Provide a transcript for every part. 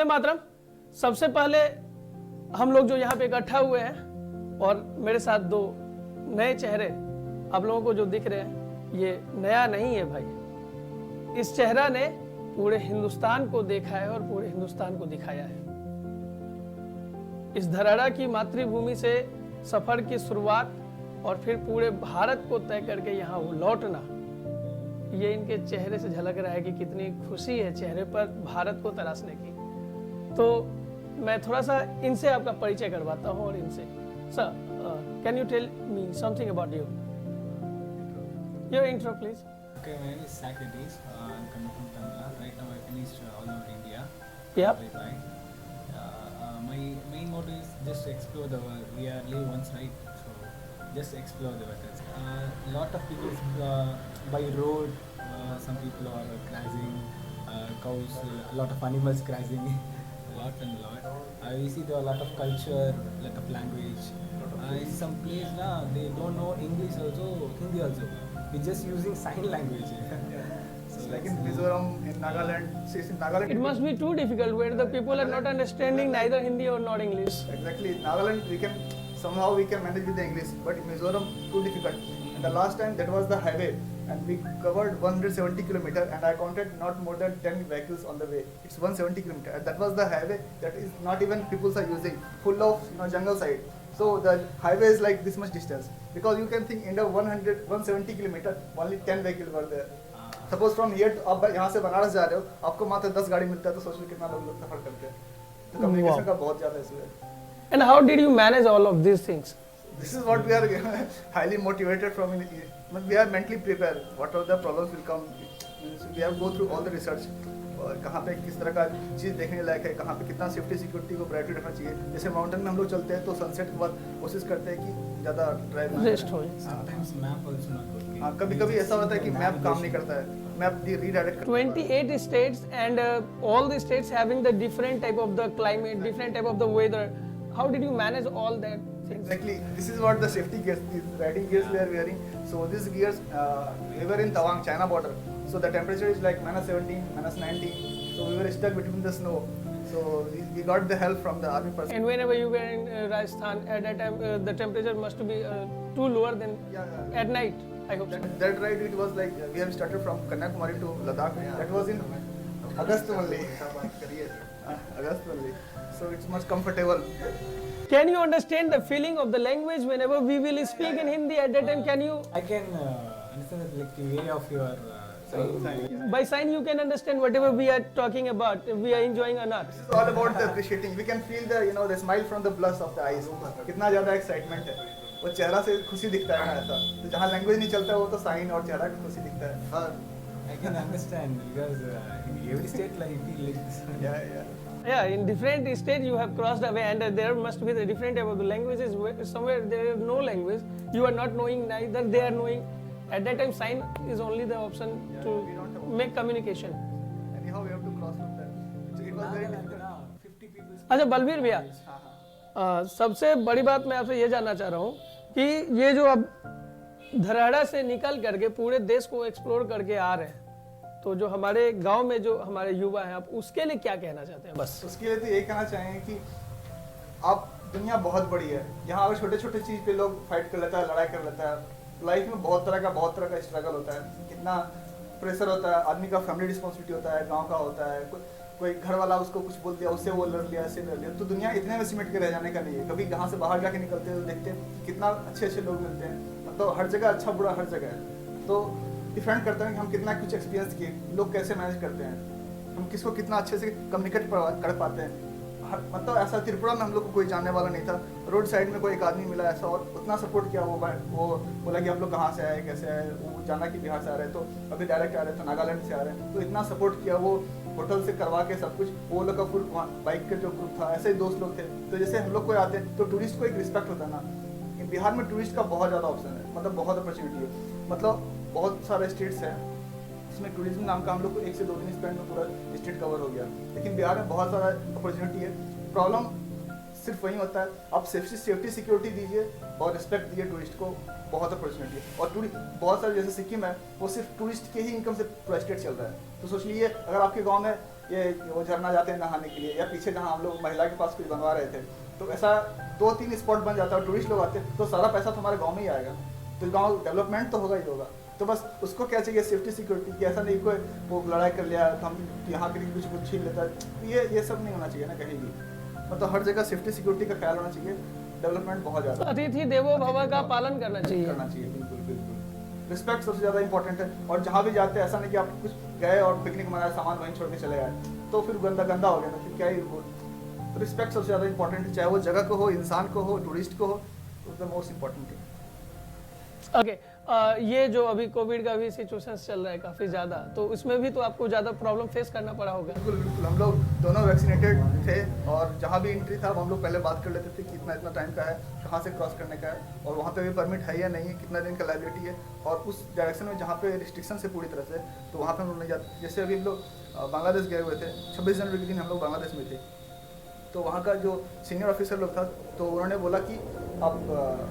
वंदे मातरम। सबसे पहले हम लोग जो यहाँ पे इकट्ठा हुए हैं और मेरे साथ दो नए चेहरे आप लोगों को जो दिख रहे हैं, ये नया नहीं है भाई। इस चेहरा ने पूरे हिंदुस्तान को देखा है और पूरे हिंदुस्तान को दिखाया है। इस धराड़ा की मातृभूमि से सफर की शुरुआत और फिर पूरे भारत को तय करके यहाँ वो लौटना, ये इनके चेहरे से झलक रहा है कि कितनी खुशी है चेहरे पर भारत को तलाशने की। तो मैं थोड़ा सा इनसे आपका परिचय करवाता हूँ और इनसे। Sir, can you tell me something about you? Your intro please. Okay, my name is Socrates. I'm coming from Tamil Nadu. Right now I finished all over India. Yep. My main motto is just explore the world. We are live once, right? So just explore the world. Lot of people by road. Some people are grazing cows. A lot of animals grazing. lot. We see there are a lot of culture, lot of language. In some place now they don't know English also, Hindi also. We're just using sign language. So like in Mizoram, in Nagaland, in Nagaland. It must be too difficult where the people are not understanding neither Hindi or not English. Exactly. In Nagaland, we can somehow manage with the English, but in Mizoram, too difficult. And the last time that was the highway, and we covered 170 kilometer, and I counted not more than 10 vehicles on the way. It's 170 kilometer, and that was the highway that is not even people are using, full of jungle side. So the highway is like this much distance, because you can think in the 170 kilometer, only 10 vehicles were there. Suppose from here to आप यहाँ से बनारस जा रहे हो, आपको मात्र 10 गाड़ी मिलता है, तो सोच लो कितना लोग सफर करते हैं। तो कम्युनिकेशन का बहुत ज़्यादा इशू है। And how did you manage all of these things? This is what we are highly motivated from. We are mentally prepared. Whatever the problems will come, we have go through all the research. कहाँ पे किस तरह का चीज़ देखने लायक है, कहाँ पे कितना सेफ्टी सिक्योरिटी को प्रायोरिटी रखना चाहिए। जैसे माउंटेन में हम लोग चलते हैं तो सनसेट के बाद कोशिश करते हैं कि ज़्यादा ड्राइव रेस्ट हो। Sometimes map also not working. हाँ, कभी-कभी ऐसा होता है कि मैप काम नहीं करता है, map redirect 28 states and all the states having the different type of the climate, different type of the weather. How did you manage all that things? Exactly. This is what the safety gears, these riding gears we are wearing. So these gears, we were in Tawang, China border. So the temperature is like -17, -19. So we were stuck between the snow. So we got the help from the army person. And whenever you were in Rajasthan, at that time the temperature must be too lower than at night. I hope so. That ride it was like we have started from Kanyakumari to Ladakh. That was in August only. August only. So it's much comfortable. Can you understand the feeling of the language whenever we will speak in Hindi at that time? Can you? I can understand that, like the way of your sign. By sign you can understand whatever we are talking about, if we are enjoying or not. This is all about the appreciating. We can feel the the smile from the blush of the eyes. कितना ज़्यादा excitement है, वो चेहरा से खुशी दिखता है ना ऐसा। तो जहाँ language नहीं चलता है वो तो sign और चेहरा की खुशी दिखता है। I can understand because in every state like you feel like this. Yeah, in different states you have crossed away, and there must be the different type of the languages. Somewhere there is no language, you are not knowing, neither they are knowing. At that time, sign is only the option to make communication. Anyhow, we have to cross from that. It was very difficult. 50 people. अच्छा बलबीर भैया, सबसे बड़ी बात मैं आपसे ये जानना चाह रहा हूँ कि ये जो अब धराड़ा से निकल करके पूरे देश को एक्सप्लोर करके आ रहे हैं, तो जो हमारे गांव में जो हमारे युवा हैं, आप उसके लिए क्या कहना चाहते हैं? बस उसके लिए तो यही कहना चाहेंगे कि आप दुनिया बहुत बड़ी है, यहाँ अगर छोटे छोटे चीज़ पे लोग फाइट कर लेता है, लड़ाई कर लेता है। लाइफ में बहुत तरह का स्ट्रगल होता है, कितना प्रेशर होता है, आदमी का फैमिली रिस्पॉन्सिबिलिटी होता है, गांव का होता है, कोई घर वाला उसको कुछ बोल दिया, उससे वो लड़ लिया, ऐसे लड़ लिया। तो दुनिया इतने में सिमट के रह जाने का नहीं है। कभी यहाँ से बाहर जाके निकलते हैं तो देखते हैं कितना अच्छे लोग मिलते हैं। मतलब हर जगह अच्छा बुरा हर जगह है। तो डिफरेंट करते हैं कि हम कितना कुछ एक्सपीरियंस किए, लोग कैसे मैनेज करते हैं, हम किसको कितना अच्छे से कम्युनिकेट कर पाते हैं। मतलब ऐसा त्रिपुरा में हम लोग को कोई जानने वाला नहीं था, रोड साइड में कोई एक आदमी मिला ऐसा और उतना सपोर्ट किया। वो बोला कि हम लोग कहाँ से आए, कैसे आए, वो जाना कि बिहार से आ रहे हैं, तो अभी डायरेक्ट आ रहे हैं, तो नागालैंड से आ रहे हैं। तो इतना सपोर्ट किया, वो होटल से करवा के सब कुछ। वो लोग का फुल बाइक के जो ग्रुप था, ऐसे ही दोस्त लोग थे। तो जैसे हम लोग कोई आते हैं तो टूरिस्ट को एक रिस्पेक्ट होता है ना। बिहार में टूरिस्ट का बहुत ज़्यादा ऑप्शन है, मतलब बहुत अपॉर्चुनिटी है। मतलब बहुत सारे स्टेट्स हैं इसमें टूरिज्म नाम का हम लोग को 1 से 2 दिन स्पेंड में पूरा स्टेट कवर हो गया। लेकिन बिहार में बहुत सारा अपॉर्चुनिटी है। प्रॉब्लम सिर्फ वही होता है, आप सेफ्टी सिक्योरिटी दीजिए और रिस्पेक्ट दीजिए टूरिस्ट को, बहुत अपॉर्चुनिटी है। और टूरिस्ट बहुत सारे जैसे सिक्किम है, वो सिर्फ टूरिस्ट के ही इनकम से पूरा स्टेट चल रहा है। तो सोच लीजिए अगर आपके गांव में ये वो झरना जाते हैं नहाने के लिए, या पीछे जहाँ हम लोग महिला के पास कुछ बनवा रहे थे, तो ऐसा 2-3 स्पॉट बन जाता है, टूरिस्ट लोग आते हैं, तो सारा पैसा तो हमारे गाँव में ही आएगा, तो गाँव डेवलपमेंट तो होगा ही होगा। तो बस उसको क्या चाहिए, सेफ्टी सिक्योरिटी की, ऐसा नहीं कोई वो लड़ाई कर लिया तो हम यहाँ के कुछ छीन लेता है, ये सब नहीं होना चाहिए ना कहीं भी। मतलब हर जगह सेफ्टी सिक्योरिटी का ख्याल होना चाहिए, डेवलपमेंट बहुत ज़्यादा अतिथि देवो भव का पालन करना चाहिए। बिल्कुल बिल्कुल। रिस्पेक्ट सबसे ज़्यादा इंपॉर्टेंट है, और जहाँ भी जाते हैं ऐसा नहीं कि आप कुछ गए और पिकनिक मनाया, सामान वहीं छोड़ के चले आए, तो फिर गंदा हो गया ना, फिर क्या ही वो। तो रिस्पेक्ट सबसे ज़्यादा इंपॉर्टेंट है, चाहे वो जगह को हो, इंसान को हो, टूरिस्ट को हो, तो the most important thing. Okay ये जो अभी कोविड का भी सिचुएशन चल रहा है काफ़ी ज़्यादा, तो इसमें भी तो आपको ज़्यादा प्रॉब्लम फेस करना पड़ा होगा। बिल्कुल बिल्कुल, हम लोग दोनों वैक्सीनेटेड थे, और जहाँ भी एंट्री था हम लोग पहले बात कर लेते थे कि इतना टाइम का है, कहाँ से क्रॉस करने का है, और वहाँ पे भी परमिट है या नहीं है, कितना दिन का लाइबिलिटी है, और उस डायरेक्शन में जहाँ पे रिस्ट्रिक्शन है पूरी तरह से, तो वहाँ पे हम लोग नहीं जाते। जैसे अभी हम लोग बांग्लादेश गए हुए थे, 26 जनवरी के दिन हम लोग बांग्लादेश में थे, तो वहाँ का जो सीनियर ऑफिसर लोग था, तो उन्होंने बोला कि आप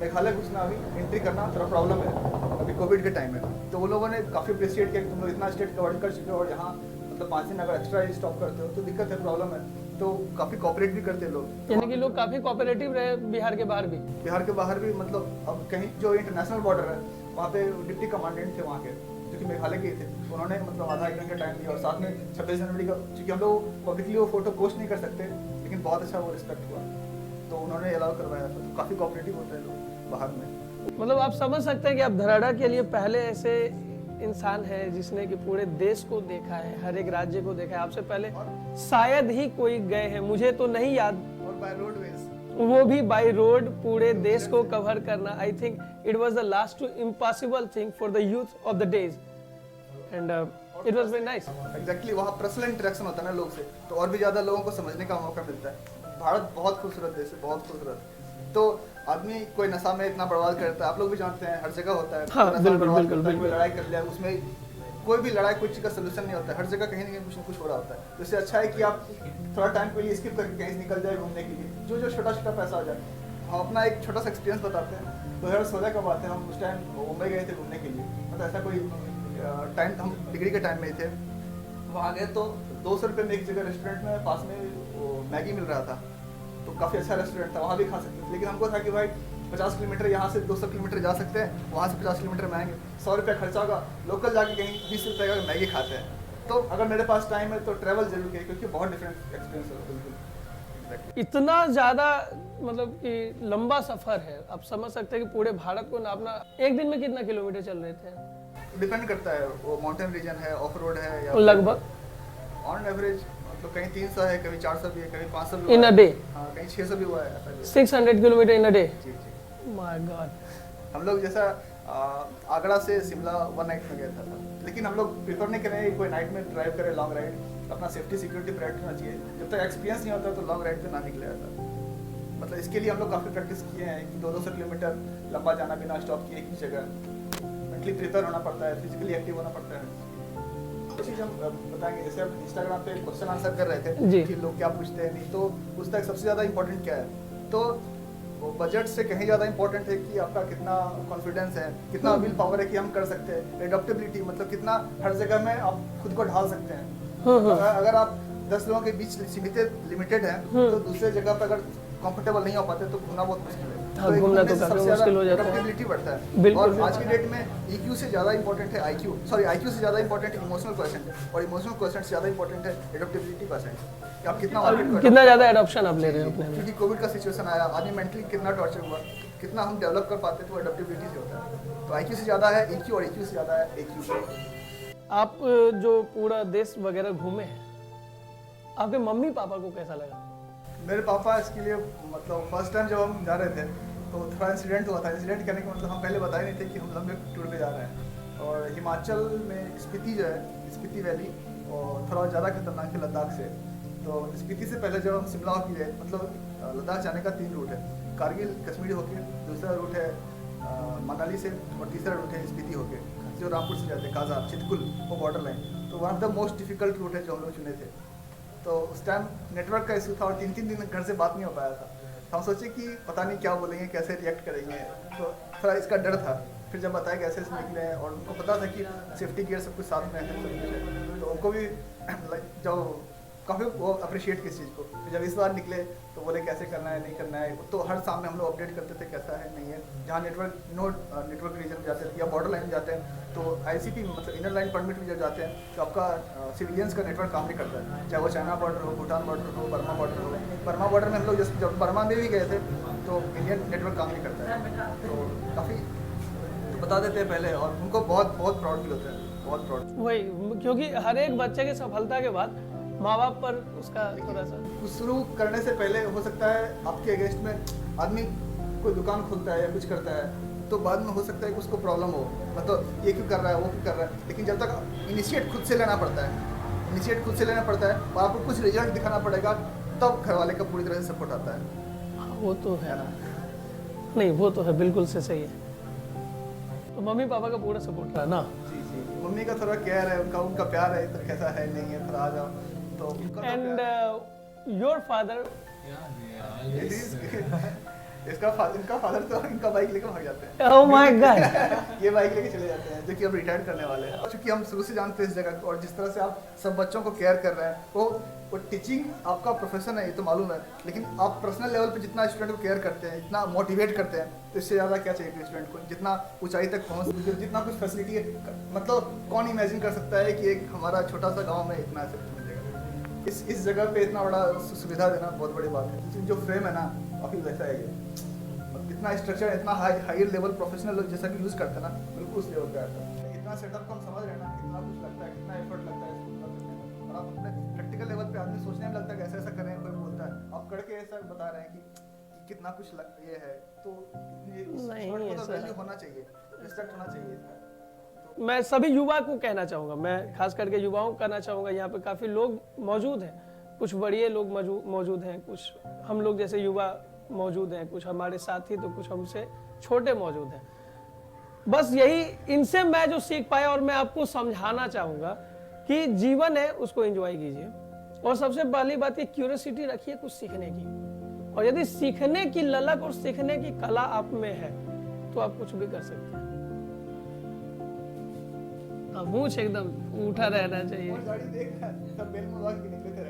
मेघालय घुसना अभी एंट्री करना थोड़ा प्रॉब्लम है, अभी कोविड के टाइम में। तो वो लोगों ने काफ़ी अप्रिशिएट किया कि तुम लोग इतना स्टेट कवर कर चुके हो, और यहाँ मतलब 5 दिन अगर एक्स्ट्रा स्टॉप करते हो तो दिक्कत है, प्रॉब्लम है, तो काफ़ी कॉपरेट भी करते हैं लोग। यानी कि लोग काफ़ी कोऑपरेटिव रहे बिहार के बाहर भी। बिहार के बाहर भी, मतलब अब कहीं जो इंटरनेशनल बॉर्डर है वहाँ पे डिप्टी कमांडेंट थे वहाँ के, जो कि मेघालय के थे, उन्होंने मतलब आधा 1 घंटा टाइम दिया, और साथ में 26 जनवरी का, क्योंकि हम लोग पब्लिकली वो फोटो पोस्ट नहीं कर सकते, लेकिन बहुत अच्छा वो रिस्पेक्ट हुआ, तो उन्होंने अलाउ करवाया था। तो काफ़ी कोऑपरेटिव होते हैं लोग बाहर में। मतलब आप समझ सकते हैं कि आप धराड़ा के लिए पहले ऐसे इंसान है जिसने कि पूरे देश को देखा है, हर एक राज्य को देखा है। आपसे पहले शायद ही कोई गए हैं, मुझे तो नहीं याद, और बाय रोडवेज, वो भी बाय रोड पूरे देश को कवर करना। I think it was the last to impossible thing for the youth of the days, and it was very nice. Exactly, वहाँ पर्सनल इंटरेक्शन होता है ना लोग से, तो और भी ज़्यादा लोगों को समझने का मौका मिलता है। भारत बहुत खूबसूरत देश है, बहुत खूबसूरत। तो आदमी कोई नशा में इतना बर्बाद करता है, आप लोग भी जानते हैं, हर जगह होता है। हाँ, नशा बिल्कुल, बर्बाद बिल्कुल, करता है, कोई बिल्कुल। लड़ाई कर लिया, उसमें कोई भी लड़ाई कोई चीज़ का सोल्यूशन नहीं होता है, हर जगह कहीं ना कहीं कुछ ना कुछ हो रहा होता है। तो इससे अच्छा है कि आप थोड़ा टाइम के लिए स्किप करके कहीं निकल जाए घूमने के लिए, जो छोटा छोटा पैसा आ जाए। हम अपना एक छोटा सा एक्सपीरियंस बताते हैं। 2016 का बात है, हम उस टाइम मुंबई गए थे घूमने के लिए, मतलब ऐसा कोई टाइम, हम डिग्री के टाइम में ही थे। वहाँ गए तो 200 रुपये में एक जगह रेस्टोरेंट में पास में वो मैगी मिल रहा था, तो काफ़ी अच्छा रेस्टोरेंट था, वहाँ भी खा सकते थे। लेकिन हमको था कि भाई 50 किलोमीटर यहाँ से 200 किलोमीटर जा सकते हैं, वहाँ से 50 किलोमीटर में आएंगे, 100 रुपये खर्चा होगा, लोकल जाके कहीं 20 रुपये का मैगी खाते हैं। तो अगर मेरे पास टाइम है तो ट्रैवल जरूर किया, क्योंकि बहुत डिफरेंट एक्सपीरियंस है। बिल्कुल इतना ज़्यादा मतलब कि लंबा सफ़र है, आप समझ सकते हैं कि पूरे भारत को नापना। एक दिन में कितना किलोमीटर चल रहे थे? डिपेंड करता है, वो माउंटेन रीजन है, ऑफ रोड है, या लगभग ऑन एवरेज मतलब कहीं 300 है, कभी 400 भी है, कभी 500 भी इन हुआ अ है। डे हाँ, कहीं 600 भी हुआ है, ऐसा भी है। 600 किलोमीटर इन अ डे। जी जी। My god. हम लोग जैसा आगरा से शिमला 1 नाइट में गया था, लेकिन हम लोग प्रीफर नहीं करें कोई नाइट में ड्राइव करे लॉन्ग राइड। अपना सेफ्टी सिक्योरिटी प्रायोरिटी होना चाहिए। जब तक एक्सपीरियंस नहीं होता तो लॉन्ग राइड पे ना निकले जाता। मतलब इसके लिए हम लोग काफ़ी प्रैक्टिस किए हैं कि 200 किलोमीटर लंबा जाना बिना स्टॉप किए एक ही जगह। मेंटली प्रिपेयर होना पड़ता है, फिजिकली एक्टिव होना पड़ता है। ये चीज़ हम बताएंगे। जैसे हम इंस्टाग्राम पे क्वेश्चन आंसर कर रहे थे कि लोग क्या पूछते हैं, नहीं तो पूछता है सबसे ज़्यादा इंपॉर्टेंट क्या है। तो वो बजट से कहीं ज़्यादा इंपॉर्टेंट है कि आपका कितना कॉन्फिडेंस है, कितना विल पावर है कि हम कर सकते हैं। एडॉप्टेबिलिटी मतलब कितना हर जगह में आप खुद को ढाल सकते हैं। अगर आप 10 लोगों के बीच लिमिटेड है तो दूसरे जगह पर अगर कंफर्टेबल नहीं हो पाते तो घूमना बहुत मुश्किल है। हाँ, घूमना तो काफी मुश्किल हो जाता है। एडॉप्टेबिलिटी बढ़ता है। बिल्कुल, और बिल्कुल। आज की डेट में EQ से ज़्यादा इंपॉर्टेंट है IQ, सॉरी IQ से ज़्यादा इंपॉर्टेंट इमोशनल क्वेश्चन है, और इमोशनल क्वेश्चन से ज़्यादा इंपॉर्टेंट है एडॉप्टेबिलिटी क्वेश्चन कि आप कितना मार्केट को कितना ज़्यादा एडॉप्शन आप ले रहे हो अपने में। क्योंकि कोविड का सिचुएशन आया, आदमी मेंटली कितना टॉर्चर हुआ, कितना हम डेवलप कर पाते तो एडॉप्टेबिलिटी से होता है। तो IQ से ज़्यादा है EQ, और EQ से ज़्यादा है AQ। आप जो पूरा देश वगैरह घूमे हैं, आपके मम्मी पापा को कैसा लगा? मेरे पापा इसके लिए मतलब फर्स्ट टाइम जब हम जा रहे थे तो थोड़ा इंसिडेंट हुआ था। इंसिडेंट करने का मतलब हम पहले बताए नहीं थे कि हम लंबे टूर पे जा रहे हैं। और हिमाचल में स्पीति जो है, स्पीति वैली, और थोड़ा ज़्यादा खतरनाक है लद्दाख से। तो स्पीति से पहले जब हम शिमला होकर गए, मतलब लद्दाख जाने का 3 रूट है। कारगिल कश्मीर होके, दूसरा रूट है मनाली से, और तीसरा रूट है स्पीति होके, जो रामपुर से जाते हैं काजा चितकुल, वो बॉर्डर लाइन। तो one of the most difficult route है जो हम लोग चुने थे। तो उस टाइम नेटवर्क का इशू था और 3-3 दिन घर से बात नहीं हो पाया था। तो हम सोचे कि पता नहीं क्या बोलेंगे, कैसे रिएक्ट करेंगे, तो थोड़ा इसका डर था। फिर जब बताया कैसे से निकले हैं, और उनको पता था कि सेफ्टी गियर सब कुछ साथ में है, सब कुछ है, तो उनको भी लाइक जो काफ़ी वो अप्रिशिएट किस चीज़ को। तो जब इस बार निकले तो बोले कैसे करना है नहीं करना है, तो हर सामने हम लोग अपडेट करते थे कैसा है नहीं है। जहाँ नेटवर्क रीजन में जाते हैं या बॉर्डर लाइन में जाते हैं तो ICP मतलब इनर लाइन परमिट में जब जाते हैं तो आपका सिविलियंस का नेटवर्क काम नहीं करता है, चाहे वो चाइना बॉर्डर हो, भूटान बॉर्डर हो, बर्मा बॉर्डर हो। बर्मा बॉर्डर में हम लोग जब बर्मा में भी गए थे तो इंडियन नेटवर्क काम नहीं करता है, तो काफ़ी बता देते हैं पहले और उनको बहुत बहुत प्राउड फील होता है, बहुत प्राउड। वही, क्योंकि हर एक बच्चे की सफलता के बाद माँ बाप पर उसका थोड़ा सा कुछ शुरू करने से पहले हो सकता है आपके अगेंस्ट में आदमी कोई दुकान खोलता है या कुछ करता है तो बाद में हो सकता है कि उसको प्रॉब्लम हो, मतलब ये क्यों कर रहा है वो क्यों कर रहा है, लेकिन जब तक इनिशिएट खुद से लेना पड़ता है, इनिशिएट खुद से लेना पड़ता है और आपको कुछ रिजल्ट दिखाना पड़ेगा तब घर वाले का पूरी तरह से सपोर्ट आता है। वो तो है ना? नहीं, वो तो है, बिल्कुल से सही है। तो मम्मी पापा का पूरा सपोर्ट रहा ना। जी जी, मम्मी का थोड़ा केयर है, उनका प्यार है, तो कैसा है नहीं है थोड़ा आ जाओ तो उनका तो एंड प्यार- your father, Yeah, they are always. इनका फादर तो इनका बाइक लेके भाग जाते हैं। Oh my God. ये बाइक लेके चले जाते हैं जो कि अब रिटायर करने वाले हैं, क्योंकि हम शुरू से जानते हैं इस जगह को और जिस तरह से आप सब बच्चों को केयर कर रहे हैं वो टीचिंग आपका प्रोफेशन है ये तो मालूम है, लेकिन आप पर्सनल लेवल पे जितना स्टूडेंट को केयर करते हैं, इतना मोटिवेट करते हैं, तो इससे ज़्यादा क्या चाहिए स्टूडेंट को, जितना ऊंचाई तक पहुँच, जितना कुछ फैसिलिटी है, मतलब कौन इमेजिन कर सकता है कि एक हमारा छोटा सा गाँव में इतना मिलेगा। इस जगह पे इतना बड़ा सुविधा देना बहुत बड़ी बात है। जो फ्रेम है ना काफ़ी वैसा है ये, इतना स्ट्रक्चर इतना हायर लेवल प्रोफेशनल जैसा कि यूज़ करते हैं ना बिल्कुल उस लेवल पे आता है। इतना सेटअप को हम समझ रहे हैं ना, कितना कुछ लगता है, कितना एफर्ट लगता है इसको पूरा करने में, और आप अपने प्रैक्टिकल लेवल पे आदमी सोचने में लगता है कि ऐसा ऐसा करें, कोई बोलता है आप करके ऐसा बता रहे हैं कि कितना कुछ ये है, तो ये नहीं, ऐसा वैल्यू होना चाहिए, रिस्पेक्ट होना चाहिए इसका। मैं सभी युवा को कहना चाहूँगा, मैं खास करके युवाओं को कहना चाहूँगा, यहाँ पे काफ़ी लोग मौजूद हैं, कुछ बड़े लोग मौजूद हैं, कुछ हम लोग जैसे युवा मौजूद हैं, कुछ हमारे साथी तो कुछ हमसे छोटे मौजूद हैं। बस यही इनसे मैं जो सीख पाया और मैं आपको समझाना चाहूँगा कि जीवन है उसको एंजॉय कीजिए, और सबसे पहली बात ये क्यूरियोसिटी रखिए कुछ सीखने की, और यदि सीखने की ललक और सीखने की कला आप में है तो आप कुछ भी कर सकते हैं। मूछ एकदम उठा रहना चाहिए। और गाड़ी देख सब बेल में भाग के निकले थे